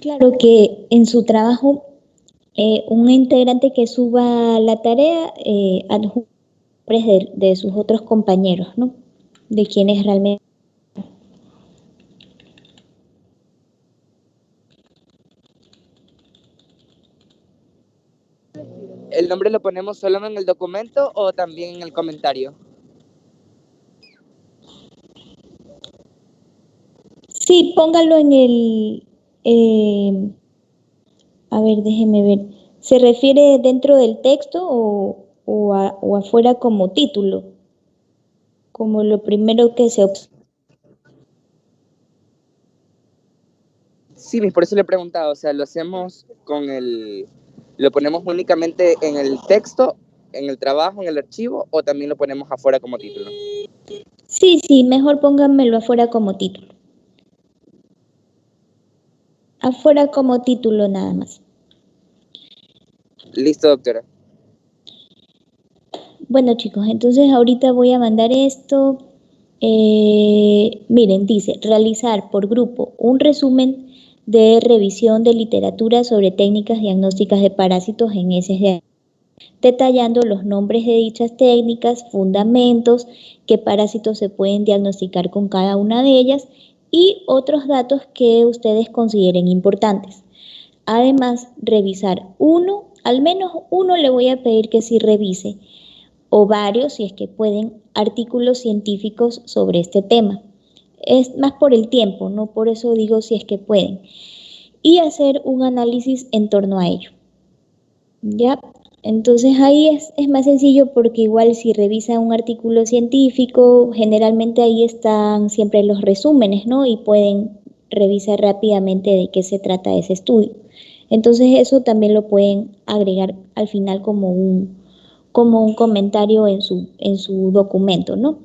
Claro que en su trabajo, un integrante que suba la tarea adjunte de sus otros compañeros, ¿no? De quienes realmente. ¿El nombre lo ponemos solo en el documento o también en el comentario? Sí, póngalo en el. A ver, déjeme ver. ¿Se refiere dentro del texto o afuera como título? Como lo primero que se observa. Sí, por eso le he preguntado, o sea, ¿lo hacemos lo ponemos únicamente en el texto, en el trabajo, en el archivo, o también lo ponemos afuera como título? Sí, mejor pónganmelo afuera como título. Afuera como título nada más. Listo, doctora. Bueno, chicos, entonces ahorita voy a mandar esto. Miren, dice, realizar por grupo un resumen de revisión de literatura sobre técnicas diagnósticas de parásitos en heces de detallando los nombres de dichas técnicas, fundamentos, qué parásitos se pueden diagnosticar con cada una de ellas y otros datos que ustedes consideren importantes. Además, revisar uno, al menos uno le voy a pedir que sí revise, o varios, si es que pueden, artículos científicos sobre este tema. Es más por el tiempo, no por eso digo si es que pueden. Y hacer un análisis en torno a ello. ¿Ya? Entonces ahí es más sencillo porque igual si revisa un artículo científico, generalmente ahí están siempre los resúmenes, ¿no? Y pueden revisar rápidamente de qué se trata ese estudio. Entonces eso también lo pueden agregar al final como un comentario en su documento, ¿no?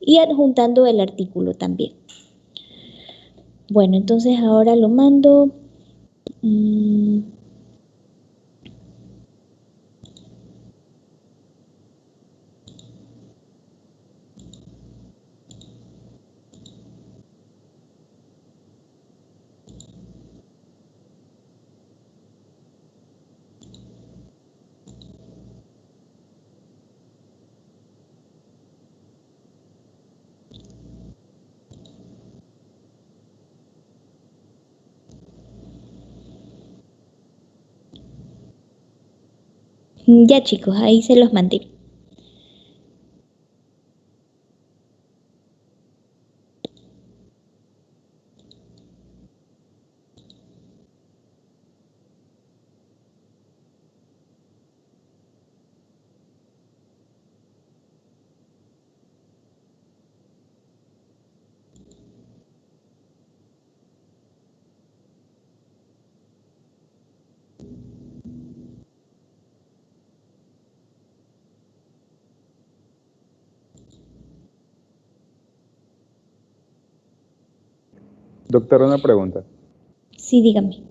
Y adjuntando el artículo también. Bueno, entonces ahora lo mando. Ya chicos, ahí se los mandé. Doctor, una pregunta. Sí, dígame.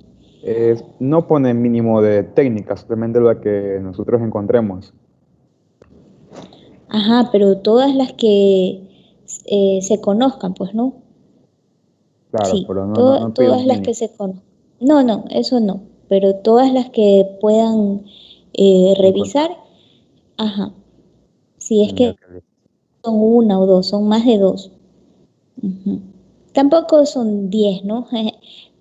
No pone mínimo de técnica, simplemente la que nosotros encontremos. Ajá, pero todas las que se conozcan, pues, ¿no? Claro, Sí, pero no pide todas un las mínimo. que se conozcan. No, eso no, pero todas las que puedan Encontrar. revisar, ajá. Si es Ya, que ok, listo. son una o dos, son más de dos. Ujú. Tampoco son 10, ¿no?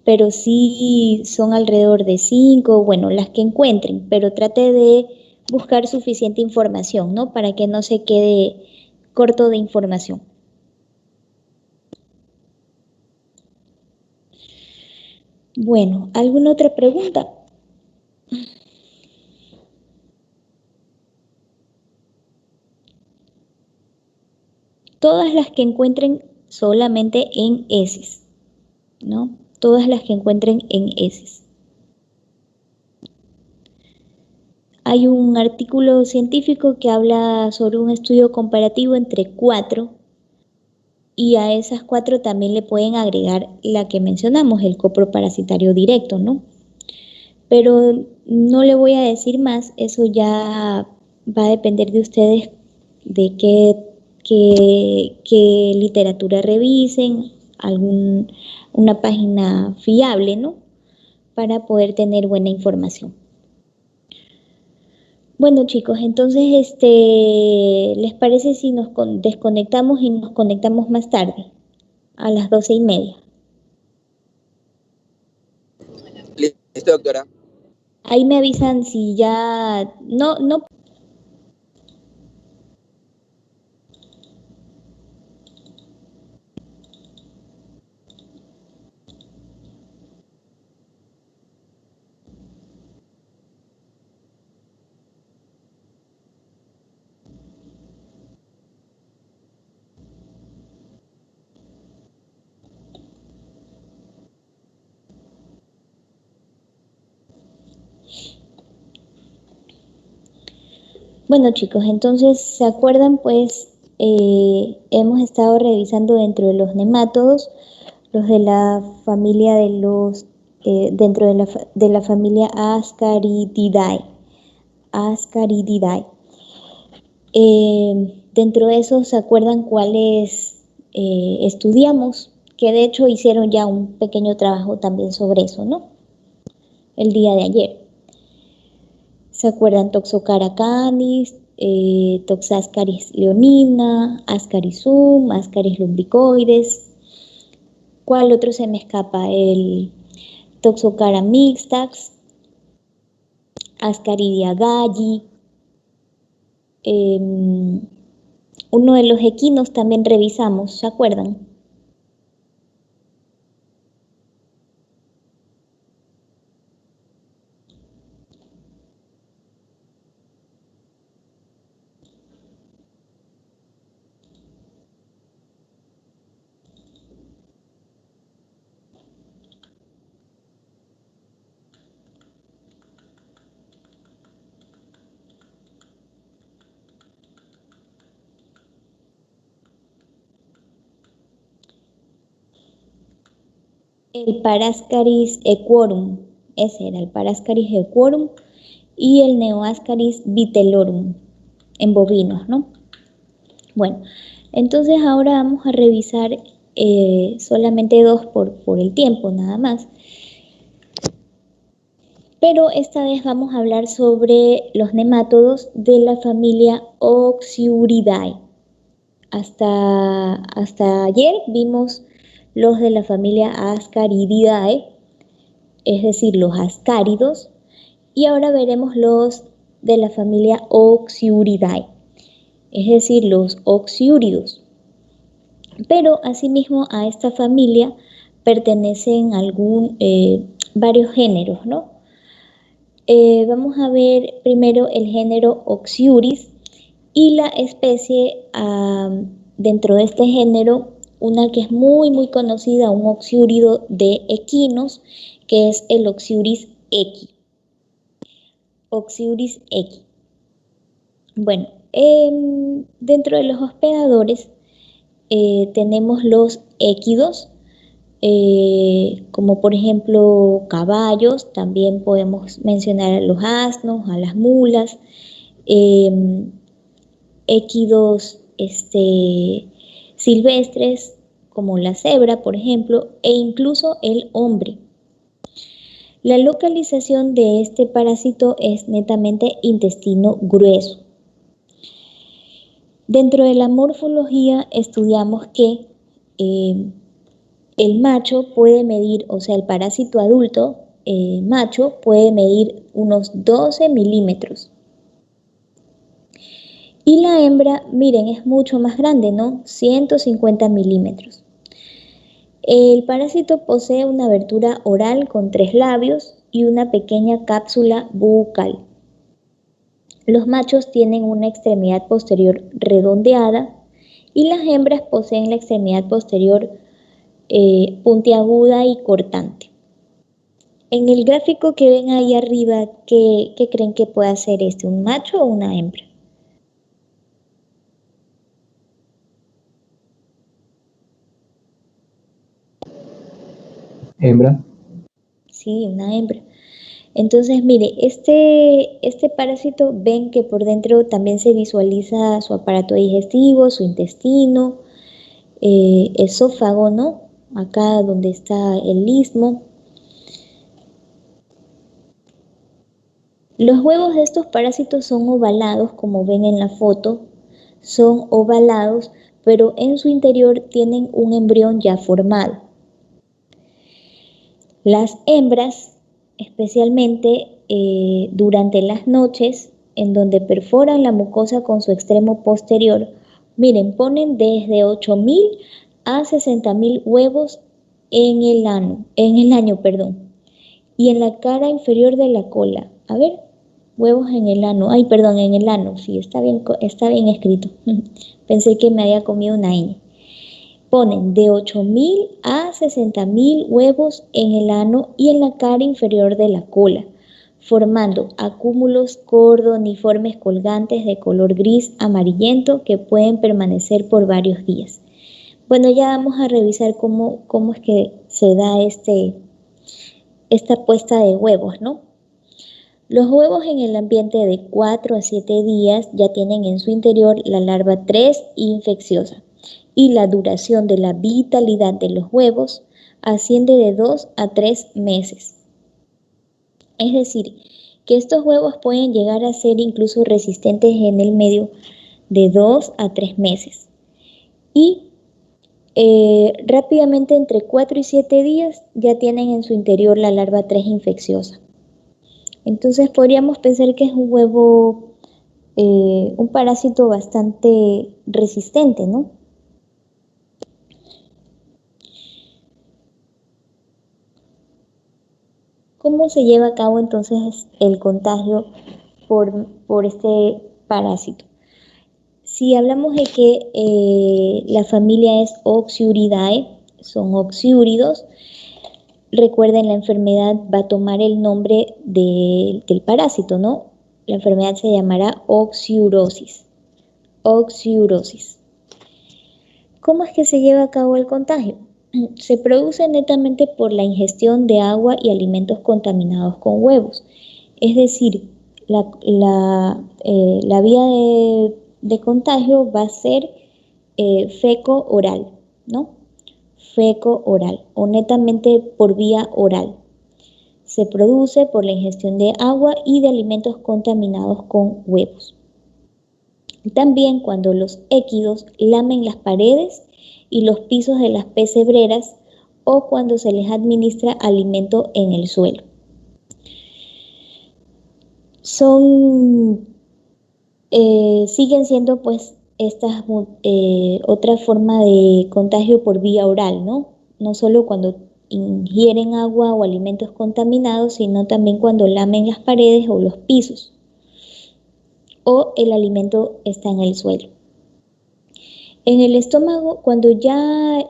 Pero sí son alrededor de 5, bueno, las que encuentren, pero trate de buscar suficiente información, ¿no? Para que no se quede corto de información. Bueno, ¿alguna otra pregunta? Todas las que encuentren solamente en heces, ¿no? Todas las que encuentren en heces. Hay un artículo científico que habla sobre un estudio comparativo entre 4 y a esas 4 también le pueden agregar la que mencionamos, el coproparasitario directo, ¿no? Pero no le voy a decir más, eso ya va a depender de ustedes de qué literatura revisen, una página fiable, ¿no? para poder tener buena información. Bueno, chicos, entonces, ¿les parece si nos desconectamos y nos conectamos más tarde, a las 12:30? Listo, doctora. Ahí me avisan si ya... No. Bueno, chicos, entonces, ¿se acuerdan? Pues hemos estado revisando dentro de los nemátodos, los de la familia de los, dentro de la familia Ascarididae. Ascarididae. Dentro de esos, ¿se acuerdan cuáles estudiamos? Que de hecho hicieron ya un pequeño trabajo también sobre eso, ¿no? El día de ayer. ¿Se acuerdan? Toxocara canis, Toxascaris leonina, Ascarisum, Ascaris lumbricoides. ¿Cuál otro se me escapa? El Toxocara mixtax, Ascaridia galli. Uno de los equinos también revisamos, ¿se acuerdan? El Parascaris equorum, ese era el Parascaris equorum, y el Neoascaris vitellorum, en bovinos, ¿no? Bueno, entonces ahora vamos a revisar solamente dos por el tiempo, nada más. Pero esta vez vamos a hablar sobre los nemátodos de la familia Oxyuridae. Hasta ayer vimos los de la familia Ascarididae, es decir, los ascáridos, y ahora veremos los de la familia Oxyuridae, es decir, los oxiúridos. Pero asimismo a esta familia pertenecen varios géneros, ¿no? Vamos a ver primero el género Oxiuris y la especie dentro de este género, una que es muy conocida, un oxiúrido de equinos, que es el Oxiuris equi. Oxiuris equi. Bueno, dentro de los hospedadores tenemos los équidos, como por ejemplo caballos, también podemos mencionar a los asnos, a las mulas, équidos silvestres, como la cebra, por ejemplo, e incluso el hombre. La localización de este parásito es netamente intestino grueso. Dentro de la morfología estudiamos que el macho puede medir, o sea, el parásito adulto macho puede medir unos 12 milímetros. Y la hembra, miren, es mucho más grande, ¿no? 150 milímetros. El parásito posee una abertura oral con 3 labios y una pequeña cápsula bucal. Los machos tienen una extremidad posterior redondeada y las hembras poseen la extremidad posterior puntiaguda y cortante. En el gráfico que ven ahí arriba, ¿qué creen que puede ser un macho o una hembra? Hembra. Sí, una hembra. Entonces, mire, este parásito, ven que por dentro también se visualiza su aparato digestivo, su intestino, esófago, ¿no? Acá donde está el istmo. Los huevos de estos parásitos son ovalados, como ven en la foto, son ovalados, pero en su interior tienen un embrión ya formado. Las hembras, especialmente durante las noches, en donde perforan la mucosa con su extremo posterior, miren, ponen desde 8.000 a 60.000 huevos en el año, y en la cara inferior de la cola. A ver, huevos en el ano. Ay, perdón, en el ano. Sí, está bien escrito. Pensé que me había comido una ñ. Ponen de 8.000 a 60.000 huevos en el ano y en la cara inferior de la cola, formando acúmulos cordoniformes colgantes de color gris amarillento que pueden permanecer por varios días. Bueno, ya vamos a revisar cómo es que se da esta puesta de huevos, ¿no? Los huevos en el ambiente de 4 a 7 días ya tienen en su interior la larva 3 infecciosa y la duración de la vitalidad de los huevos asciende de 2 a 3 meses. Es decir, que estos huevos pueden llegar a ser incluso resistentes en el medio de 2 a 3 meses. Y rápidamente entre 4 y 7 días ya tienen en su interior la larva 3 infecciosa. Entonces podríamos pensar que es un huevo, un parásito bastante resistente, ¿no? ¿Cómo se lleva a cabo entonces el contagio por este parásito? Si hablamos de que la familia es Oxyuridae, son oxiúridos, recuerden, la enfermedad va a tomar el nombre del parásito, ¿no? La enfermedad se llamará oxiurosis. Oxiurosis. ¿Cómo es que se lleva a cabo el contagio? Se produce netamente por la ingestión de agua y alimentos contaminados con huevos. Es decir, la vía de contagio va a ser feco-oral, ¿no? Feco-oral o netamente por vía oral. Se produce por la ingestión de agua y de alimentos contaminados con huevos. También cuando los équidos lamen las paredes y los pisos de las pecebreras o cuando se les administra alimento en el suelo. Siguen siendo pues estas otra forma de contagio por vía oral, ¿no? No solo cuando ingieren agua o alimentos contaminados, sino también cuando lamen las paredes o los pisos o el alimento está en el suelo. En el estómago, cuando ya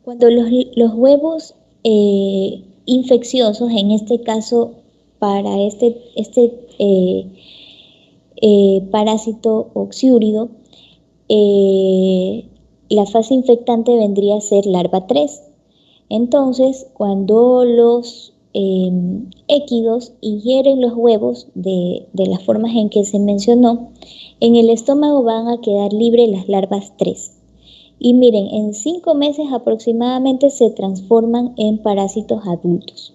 cuando los huevos infecciosos, en este caso para este parásito oxiúrido, la fase infectante vendría a ser larva 3. Entonces, cuando los équidos ingieren los huevos de las formas en que se mencionó, en el estómago van a quedar libres las larvas 3. Y miren, en 5 meses aproximadamente se transforman en parásitos adultos.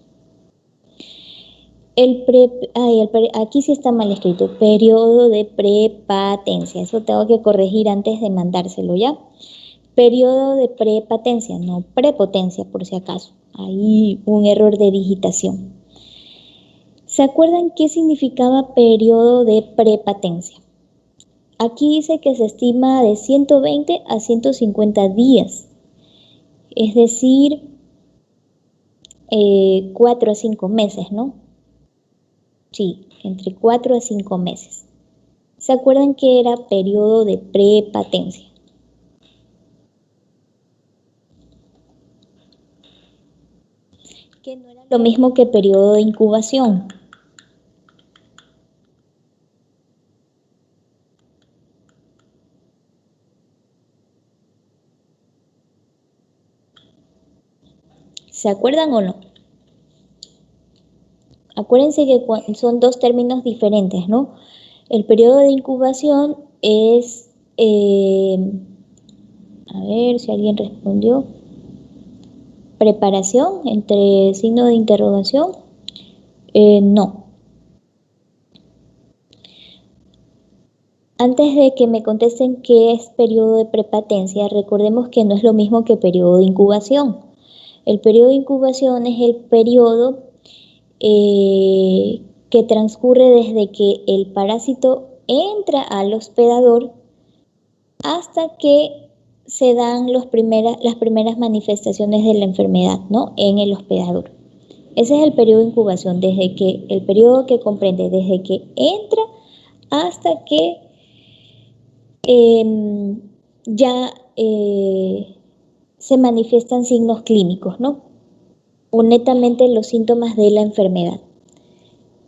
Aquí sí está mal escrito, periodo de prepatencia. Eso tengo que corregir antes de mandárselo, ¿ya? Periodo de prepatencia, no prepotencia por si acaso. Hay un error de digitación. ¿Se acuerdan qué significaba periodo de prepatencia? Aquí dice que se estima de 120 a 150 días, es decir, 4 a 5 meses, ¿no? Sí, entre 4 a 5 meses. ¿Se acuerdan que era periodo de prepatencia? Que no era lo mismo que periodo de incubación. ¿Se acuerdan o no? Acuérdense que son dos términos diferentes, ¿no? El periodo de incubación es, a ver si alguien respondió. Preparación, entre signo de interrogación, no. Antes de que me contesten qué es periodo de prepatencia, recordemos que no es lo mismo que periodo de incubación. El periodo de incubación es el periodo que transcurre desde que el parásito entra al hospedador hasta que se dan las primeras manifestaciones de la enfermedad, ¿no?, en el hospedador. Ese es el periodo de incubación, el periodo que comprende desde que entra hasta que ya se manifiestan signos clínicos, ¿no?, o netamente los síntomas de la enfermedad.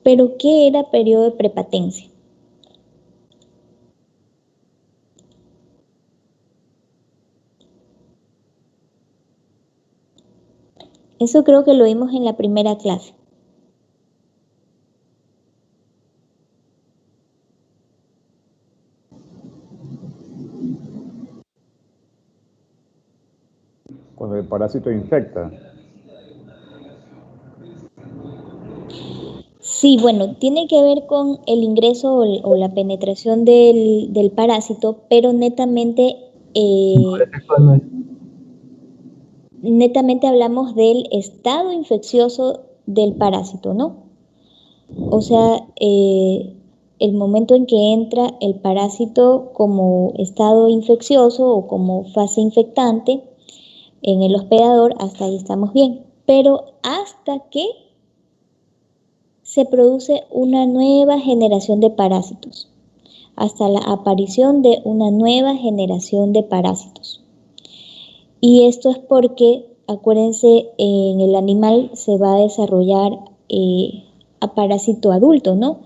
¿Pero qué era periodo de prepatencia? Eso creo que lo vimos en la primera clase. Cuando el parásito infecta. Sí, bueno, tiene que ver con el ingreso o la penetración del parásito, pero netamente hablamos del estado infeccioso del parásito, ¿no? O sea, el momento en que entra el parásito como estado infeccioso o como fase infectante en el hospedador, hasta ahí estamos bien. Pero hasta que se produce una nueva generación de parásitos, hasta la aparición de una nueva generación de parásitos. Y esto es porque, acuérdense, en el animal se va a desarrollar a parásito adulto, ¿no?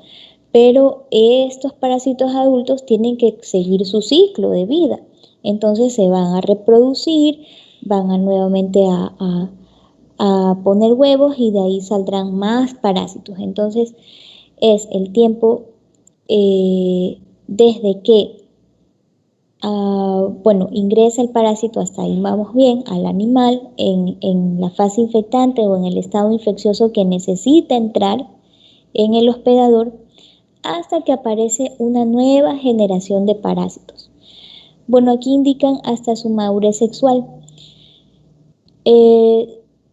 Pero estos parásitos adultos tienen que seguir su ciclo de vida. Entonces se van a reproducir, van a nuevamente a poner huevos y de ahí saldrán más parásitos. Entonces es el tiempo desde que ingresa el parásito, hasta ahí vamos bien, al animal en la fase infectante o en el estado infeccioso que necesita entrar en el hospedador, hasta que aparece una nueva generación de parásitos. Bueno, aquí indican hasta su madurez sexual.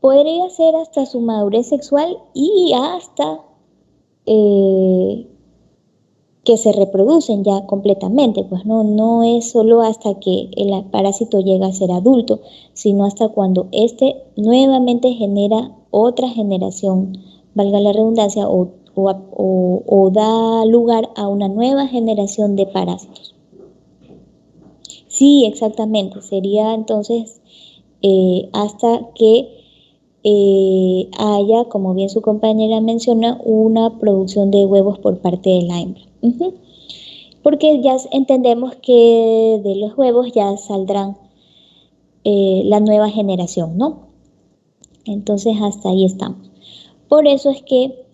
Podría ser hasta su madurez sexual y hasta que se reproducen ya completamente, pues no es solo hasta que el parásito llega a ser adulto, sino hasta cuando éste nuevamente genera otra generación, valga la redundancia, o da lugar a una nueva generación de parásitos. Sí, exactamente, sería entonces hasta que haya, como bien su compañera menciona, una producción de huevos por parte de la hembra. Porque ya entendemos que de los huevos ya saldrán la nueva generación, ¿no? Entonces hasta ahí estamos. Por eso es que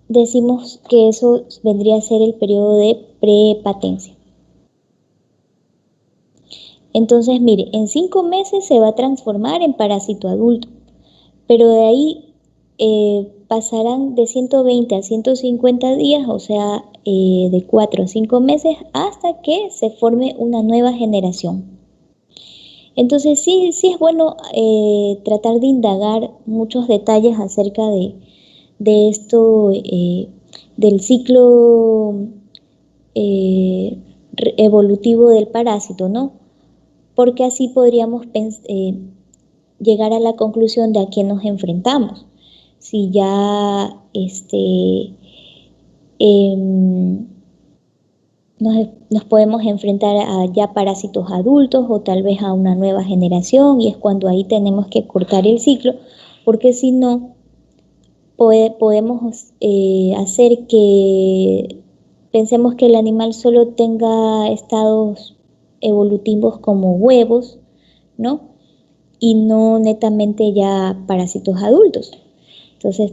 decimos que eso vendría a ser el periodo de prepatencia. Entonces, mire, en 5 meses se va a transformar en parásito adulto, pero de ahí pasarán de 120 a 150 días, o sea, de 4 a 5 meses, hasta que se forme una nueva generación. Entonces, sí es bueno tratar de indagar muchos detalles acerca de esto, del ciclo evolutivo del parásito, ¿no? Porque así podríamos llegar a la conclusión de a qué nos enfrentamos. Si ya nos podemos enfrentar a ya parásitos adultos o tal vez a una nueva generación, y es cuando ahí tenemos que cortar el ciclo, porque si no, podemos hacer que pensemos que el animal solo tenga estados evolutivos como huevos, ¿no? Y no netamente ya parásitos adultos. Entonces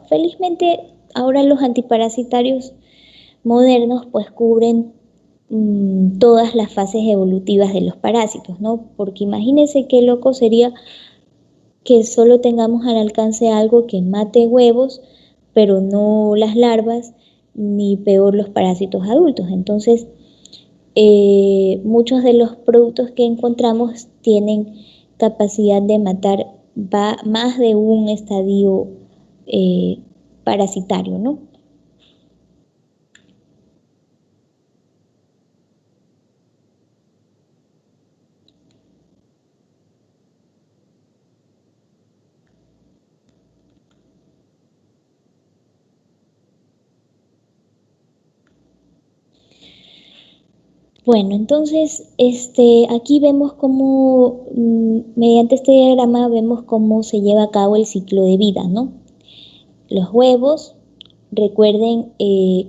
felizmente ahora los antiparasitarios modernos pues cubren todas las fases evolutivas de los parásitos, ¿no? Porque imagínense qué loco sería que solo tengamos al alcance algo que mate huevos, pero no las larvas, ni peor los parásitos adultos. Entonces, muchos de los productos que encontramos tienen capacidad de matar más de un estadio parasitario, ¿no? Bueno, entonces aquí vemos cómo, mediante este diagrama, vemos cómo se lleva a cabo el ciclo de vida, ¿no? Los huevos, recuerden,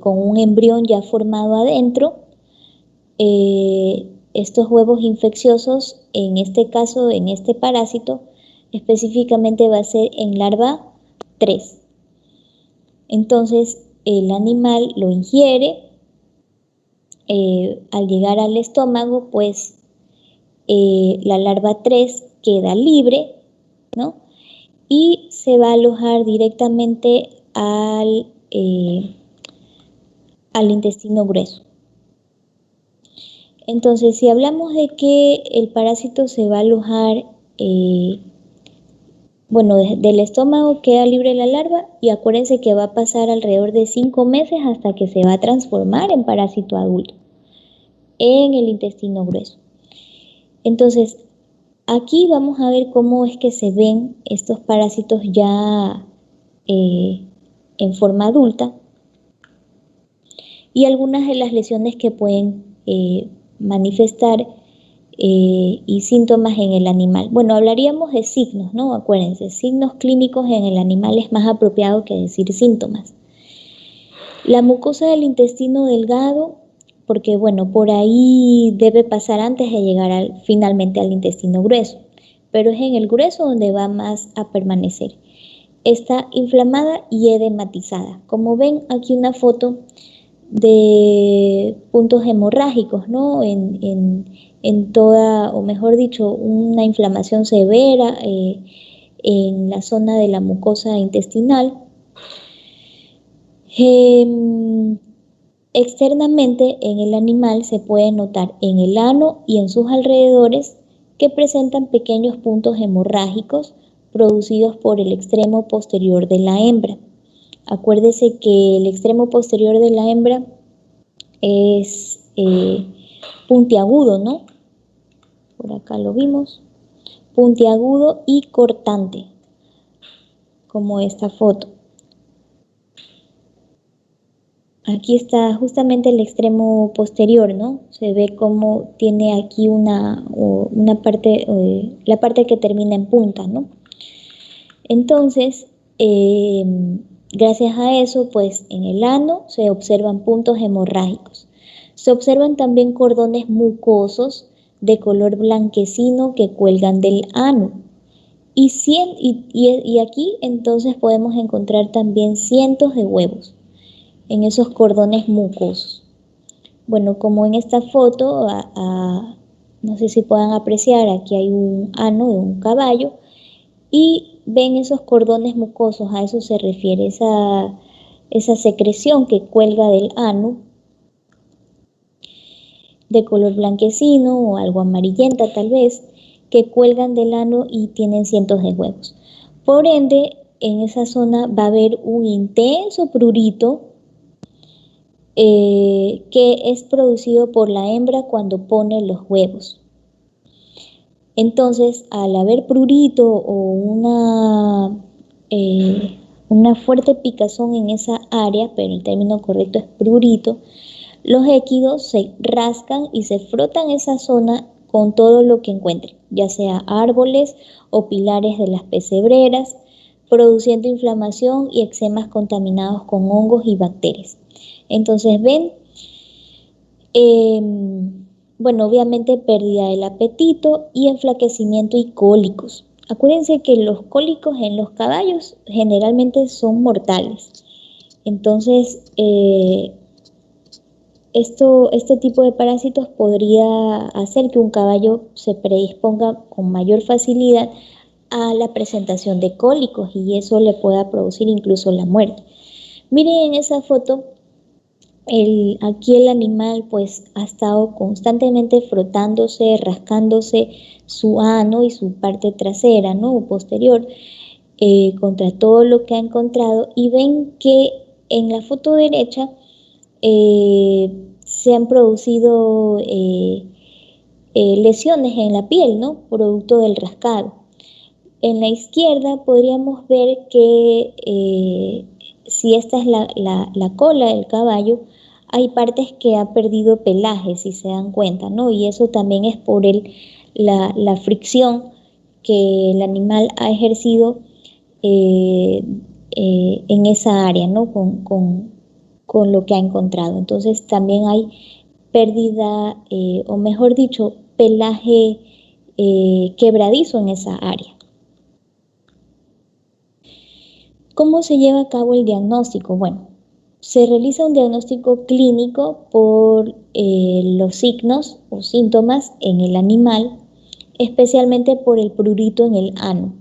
con un embrión ya formado adentro, estos huevos infecciosos, en este caso, en este parásito, específicamente va a ser en larva 3. Entonces, el animal lo ingiere. Al llegar al estómago, pues la larva 3 queda libre, ¿no? Y se va a alojar directamente al intestino grueso. Entonces, si hablamos de que el parásito se va a alojar, bueno, del estómago queda libre la larva, y acuérdense que va a pasar alrededor de 5 meses hasta que se va a transformar en parásito adulto en el intestino grueso. Entonces, aquí vamos a ver cómo es que se ven estos parásitos ya en forma adulta, y algunas de las lesiones que pueden manifestar y síntomas en el animal. Bueno, hablaríamos de signos, ¿no? Acuérdense, signos clínicos en el animal es más apropiado que decir síntomas. La mucosa del intestino delgado, porque bueno, por ahí debe pasar antes de llegar finalmente al intestino grueso, pero es en el grueso donde va más a permanecer. Está inflamada y edematizada. Como ven, aquí una foto de puntos hemorrágicos, ¿no? En toda, o mejor dicho, una inflamación severa en la zona de la mucosa intestinal. Externamente en el animal se puede notar en el ano y en sus alrededores que presentan pequeños puntos hemorrágicos producidos por el extremo posterior de la hembra. Acuérdese que el extremo posterior de la hembra es puntiagudo, ¿no? Por acá lo vimos. Puntiagudo y cortante, como esta foto. Aquí está justamente el extremo posterior, ¿no? Se ve como tiene aquí una parte, la parte que termina en punta, ¿no? Entonces, gracias a eso, pues en el ano se observan puntos hemorrágicos. Se observan también cordones mucosos de color blanquecino que cuelgan del ano. Y aquí entonces podemos encontrar también cientos de huevos en esos cordones mucosos. Bueno, como en esta foto, no sé si puedan apreciar, aquí hay un ano de un caballo y ven esos cordones mucosos, a eso se refiere esa secreción que cuelga del ano, de color blanquecino o algo amarillenta tal vez, que cuelgan del ano y tienen cientos de huevos. Por ende, en esa zona va a haber un intenso prurito que es producido por la hembra cuando pone los huevos. Entonces, al haber prurito o una fuerte picazón en esa área, pero el término correcto es prurito, los équidos se rascan y se frotan esa zona con todo lo que encuentren, ya sea árboles o pilares de las pesebreras, produciendo inflamación y eczemas contaminados con hongos y bacterias. Entonces ven, bueno, obviamente pérdida del apetito y enflaquecimiento y cólicos. Acuérdense que los cólicos en los caballos generalmente son mortales. Entonces, este tipo de parásitos podría hacer que un caballo se predisponga con mayor facilidad a la presentación de cólicos y eso le pueda producir incluso la muerte. Miren en esa foto, aquí el animal pues ha estado constantemente frotándose, rascándose su ano y su parte trasera, ¿no? O posterior, contra todo lo que ha encontrado, y ven que en la foto derecha se han producido lesiones en la piel, ¿no? Producto del rascado. En la izquierda podríamos ver que si esta es la cola del caballo, hay partes que ha perdido pelaje, si se dan cuenta, ¿no? Y eso también es por la fricción que el animal ha ejercido en esa área, ¿no? Con lo que ha encontrado. Entonces también hay pérdida, o mejor dicho, pelaje quebradizo en esa área. ¿Cómo se lleva a cabo el diagnóstico? Bueno, se realiza un diagnóstico clínico por los signos o síntomas en el animal, especialmente por el prurito en el ano.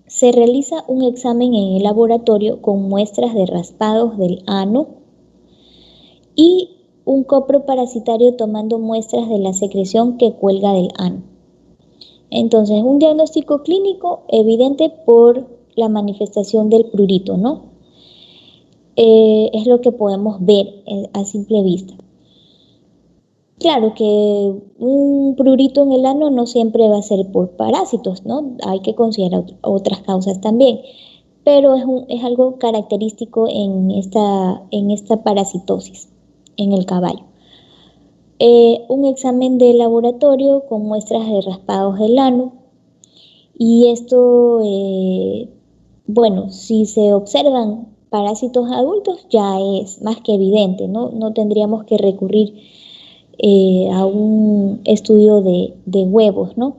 Se realiza un examen en el laboratorio con muestras de raspados del ano y un coproparasitario tomando muestras de la secreción que cuelga del ano. Entonces, un diagnóstico clínico evidente por la manifestación del prurito, ¿no? Es lo que podemos ver a simple vista. Claro que un prurito en el ano no siempre va a ser por parásitos, ¿no? Hay que considerar otras causas también, pero es algo característico en esta parasitosis en el caballo. Un examen de laboratorio con muestras de raspados del ano, y esto, bueno, si se observan parásitos adultos ya es más que evidente, ¿no? No tendríamos que recurrir a un estudio de huevos, ¿no?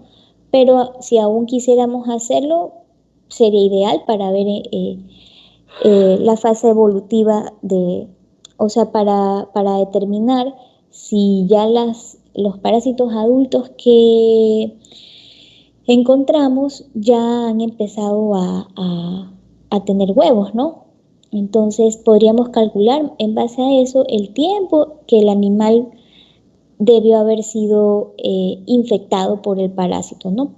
Pero si aún quisiéramos hacerlo, sería ideal para ver la fase evolutiva o sea, para determinar si ya los parásitos adultos que encontramos ya han empezado a tener huevos, ¿no? Entonces podríamos calcular en base a eso el tiempo que el animal debió haber sido infectado por el parásito, ¿no?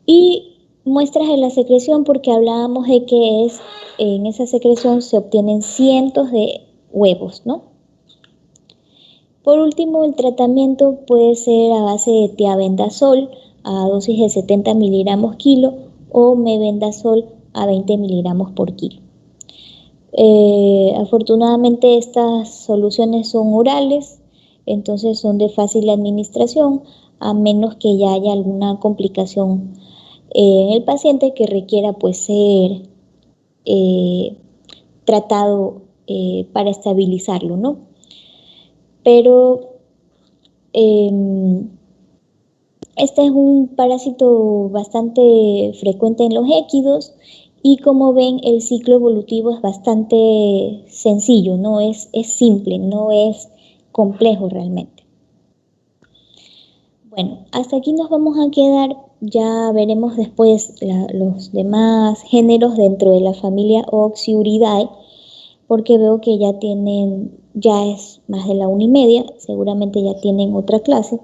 Y muestras de la secreción, porque hablábamos de que en esa secreción se obtienen cientos de huevos, ¿no? Por último, el tratamiento puede ser a base de tiabendazol a dosis de 70 miligramos kilo o mebendazol a 20 miligramos por kilo. Afortunadamente estas soluciones son orales, entonces son de fácil administración, a menos que ya haya alguna complicación en el paciente que requiera pues ser tratado para estabilizarlo, ¿no? Pero este es un parásito bastante frecuente en los équidos y, como ven, el ciclo evolutivo es bastante sencillo, ¿no? Es simple, no es complejo realmente. Bueno, hasta aquí nos vamos a quedar, ya veremos después los demás géneros dentro de la familia Oxyuridae, porque veo que ya es más de la 1:30, seguramente ya tienen otra clase.